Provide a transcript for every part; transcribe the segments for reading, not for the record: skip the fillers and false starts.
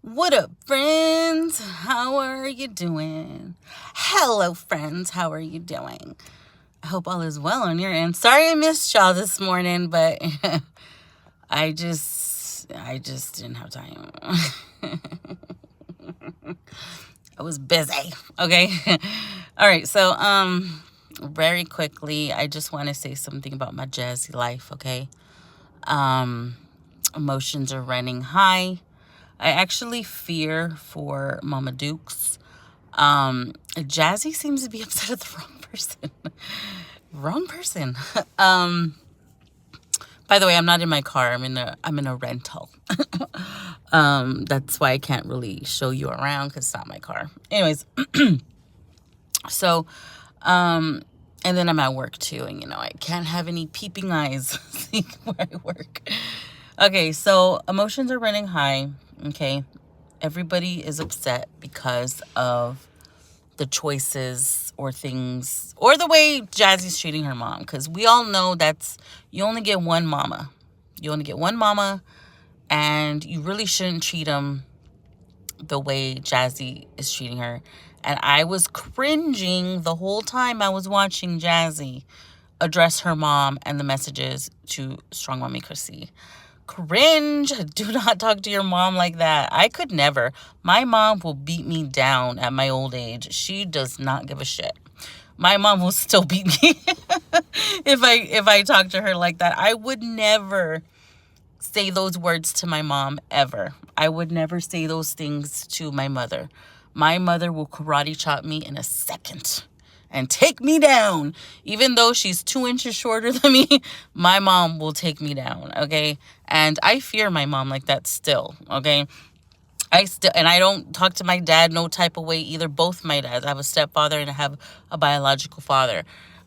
What up, friends? How are you doing? Hello, friends. How are you doing? I hope all is well on your end. Sorry I missed y'all this morning, but I just didn't have time. I was busy. Okay. All right. So, very quickly, I just want to say something about my Jazzy Life. Okay. Um, Emotions are running high. I actually fear for Mama Dukes. Jazzy seems to be upset at the wrong person. Wrong person. By the way, I'm not in my car. I'm in a rental. That's why I can't really show you around because it's not my car. Anyways, so and then I'm at work too, and I can't have any peeping eyes seeing where I work. Okay, so emotions are running high. Okay, everybody is upset because of the choices or things or the way Jazzy's treating her mom. Because we all know you only get one mama. You only get one mama, and you really shouldn't treat them the way Jazzy is treating her. And I was cringing the whole time I was watching Jazzy address her mom and the messages to Strong Mommy Chrissy. Cringe. Do not talk to your mom like that. I could never. My mom will beat me down at my old age. She does not give a shit. My mom will still beat me if I talk to her like that. I would never say those words to my mom ever. I would never say those things to my mother. My mother will karate chop me in a second and take me down. Even though she's 2 inches shorter than me, my mom will take me down, okay? And I fear my mom like that still, okay? And I don't talk to my dad no type of way either. Both my dads. I have a stepfather and I have a biological father.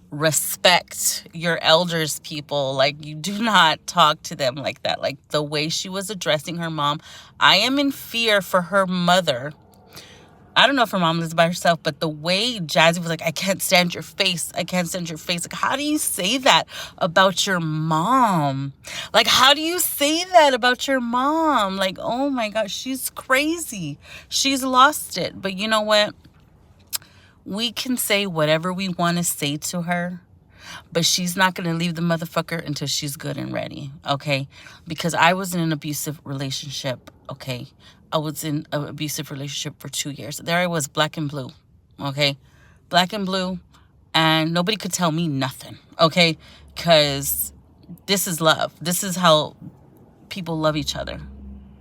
Respect your elders, people. Like, you do not talk to them like that. Like, the way she was addressing her mom, I am in fear for her mother. I don't know if her mom lives by herself, but the way Jazzy was like, I can't stand your face. I can't stand your face. Like, how do you say that about your mom? Like, how do you say that about your mom? Like, oh my gosh, she's crazy. She's lost it. But you know what? We can say whatever we want to say to her, but she's not going to leave the motherfucker until she's good and ready, okay? Because I was in an abusive relationship, okay? I was in an abusive relationship for 2 years. There I was, black and blue, okay? Black and blue, and nobody could tell me nothing, okay? Because this is love. This is how people love each other,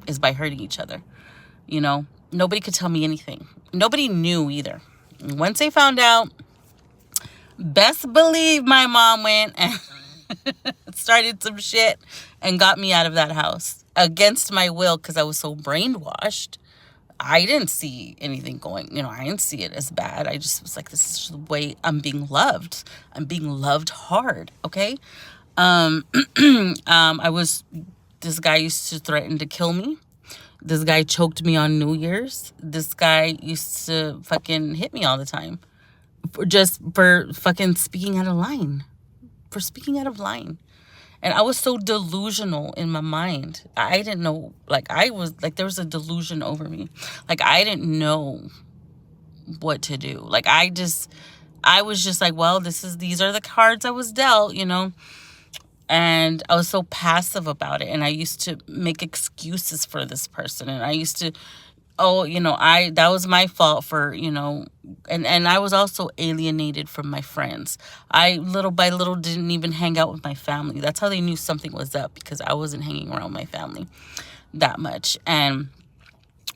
is by hurting each other, you know? Nobody could tell me anything. Nobody knew either. Once they found out, best believe my mom went and started some shit and got me out of that house against my will because I was so brainwashed. I didn't see anything going, I didn't see it as bad. I just was like, this is the way I'm being loved. I'm being loved hard, okay? This guy used to threaten to kill me. This guy choked me on New Year's. This guy used to fucking hit me all the time. For fucking speaking out of line. For speaking out of line. And I was so delusional in my mind. I didn't know, there was a delusion over me. Like, I didn't know what to do. Like, I was just like, well, these are the cards I was dealt, And I was so passive about it. And I used to make excuses for this person. And I used to, that was my fault for, and I was also alienated from my friends. I little by little didn't even hang out with my family. That's how they knew something was up, because I wasn't hanging around my family that much. And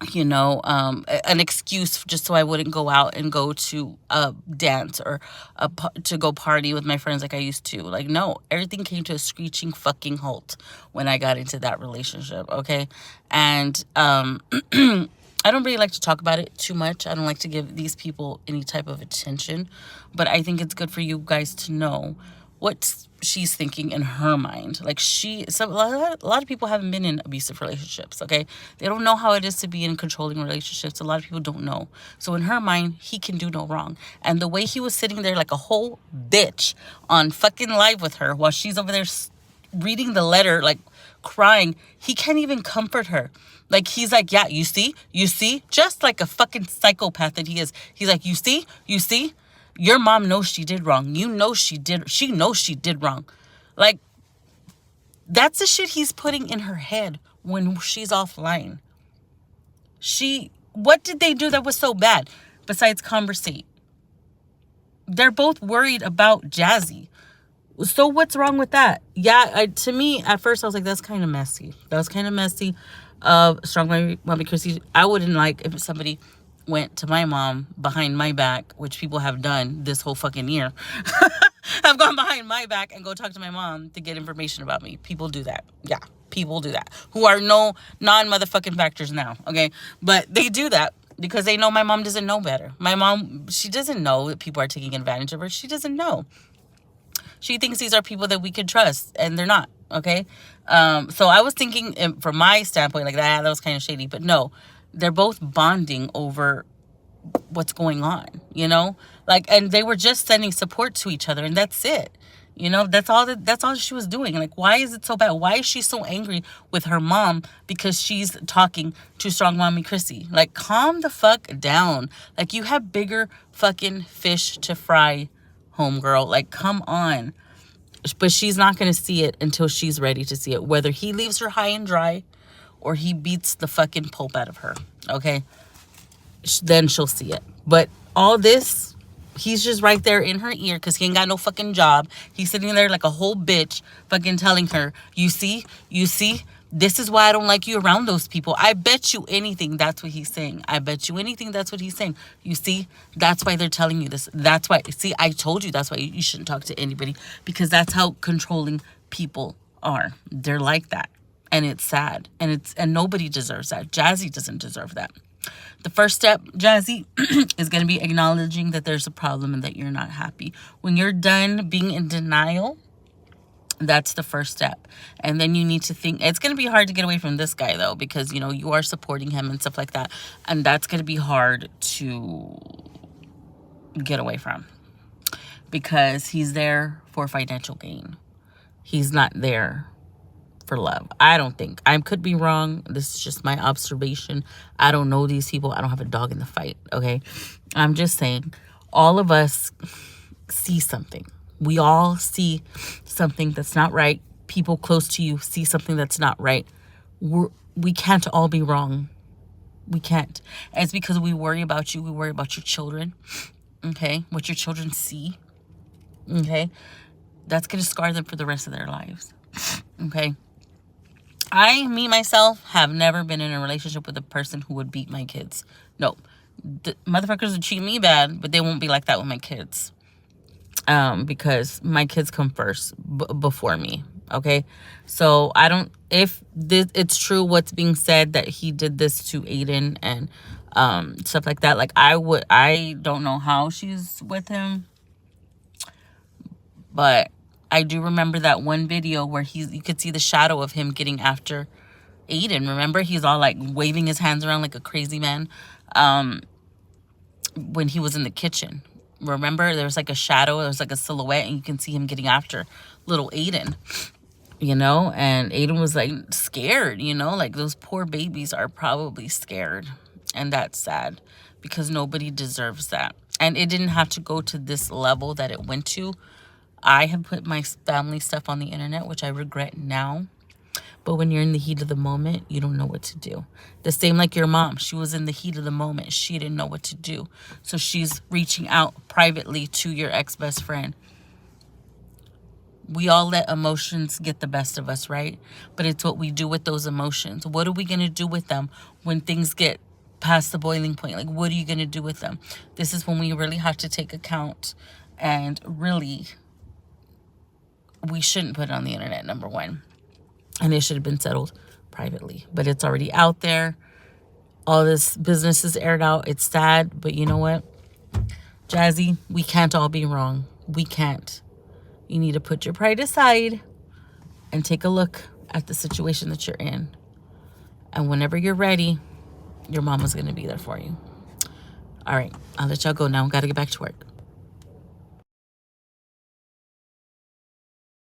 an excuse just so I wouldn't go out and go to a dance or to go party with my friends like I used to. Like, no, everything came to a screeching fucking halt when I got into that relationship, okay? And I don't really like to talk about it too much. I don't like to give these people any type of attention, but I think it's good for you guys to know what she's thinking in her mind. Like, a lot of people haven't been in abusive relationships, okay? They don't know how it is to be in controlling relationships. A lot of people don't know. So in her mind, he can do no wrong. And the way he was sitting there like a whole bitch on fucking live with her while she's over there reading the letter, like crying. He can't even comfort her. Like, he's like, yeah, you see, just like a fucking psychopath that he is. He's like, you see, your mom knows she did wrong. She knows she did wrong. Like, that's the shit he's putting in her head when she's offline. What did they do that was so bad besides conversate? They're both worried about Jazzy. So what's wrong with that? Yeah, to me, at first, I was like, that's kind of messy. That was kind of messy. Strong Mommy Chrissy. I wouldn't like if somebody went to my mom behind my back, which people have done this whole fucking year. I've gone behind my back and go talk to my mom to get information about me. People do that. Yeah, people do that. Who are no non-motherfucking factors now, okay? But they do that because they know my mom doesn't know better. My mom, she doesn't know that people are taking advantage of her. She doesn't know. She thinks these are people that we can trust, and they're not, okay? So I was thinking, from my standpoint, like, that was kind of shady. But no, they're both bonding over what's going on, you know? Like, and they were just sending support to each other, and that's it. You know, that's all she was doing. Like, why is it so bad? Why is she so angry with her mom because she's talking to Strong Mommy Chrissy? Like, calm the fuck down. Like, you have bigger fucking fish to fry, homegirl. Like, come on. But she's not going to see it until she's ready to see it. Whether he leaves her high and dry or he beats the fucking pulp out of her. Okay? Then she'll see it. But all this, he's just right there in her ear because he ain't got no fucking job. He's sitting there like a whole bitch fucking telling her, you see, this is why I don't like you around those people. I bet you anything that's what he's saying. I bet you anything that's what he's saying. You see, that's why they're telling you this. That's why. See, I told you that's why you shouldn't talk to anybody, because that's how controlling people are. They're like that. And it's sad. And nobody deserves that. Jazzy doesn't deserve that. The first step, Jazzy, is going to be acknowledging that there's a problem and that you're not happy. When you're done being in denial, that's the first step. And then you need to think, it's going to be hard to get away from this guy, though, because, you know, you are supporting him and stuff like that. And that's going to be hard to get away from because he's there for financial gain. He's not there for love. I don't think. I could be wrong. This is just my observation. I don't know these people. I don't have a dog in the fight, okay? I'm just saying, all of us see something. We all see something that's not right. People close to you see something that's not right. We can't all be wrong. We can't. And it's because we worry about you. We worry about your children. Okay? What your children see. Okay? That's going to scar them for the rest of their lives. Okay? Myself, have never been in a relationship with a person who would beat my kids. No. The motherfuckers would treat me bad, but they won't be like that with my kids. Because my kids come first before me. Okay. So if it's true what's being said that he did this to Aiden and, stuff like that. Like, I don't know how she's with him, but I do remember that one video where you could see the shadow of him getting after Aiden. Remember? He's all like waving his hands around like a crazy man, when he was in the kitchen. Remember, there was like a shadow, there was like a silhouette, and you can see him getting after little Aiden, you know? And Aiden was like scared, you know? Like, those poor babies are probably scared. And that's sad because nobody deserves that. And it didn't have to go to this level that it went to. I have put my family stuff on the internet, which I regret now. But when you're in the heat of the moment, you don't know what to do. The same like your mom. She was in the heat of the moment. She didn't know what to do. So she's reaching out privately to your ex-best friend. We all let emotions get the best of us, right? But it's what we do with those emotions. What are we going to do with them when things get past the boiling point? Like, what are you going to do with them? This is when we really have to take account. And really, we shouldn't put it on the internet, number one. And it should have been settled privately. But it's already out there. All this business is aired out. It's sad. But you know what? Jazzy, we can't all be wrong. We can't. You need to put your pride aside and take a look at the situation that you're in. And whenever you're ready, your mama's going to be there for you. All right. I'll let y'all go now. Got to get back to work.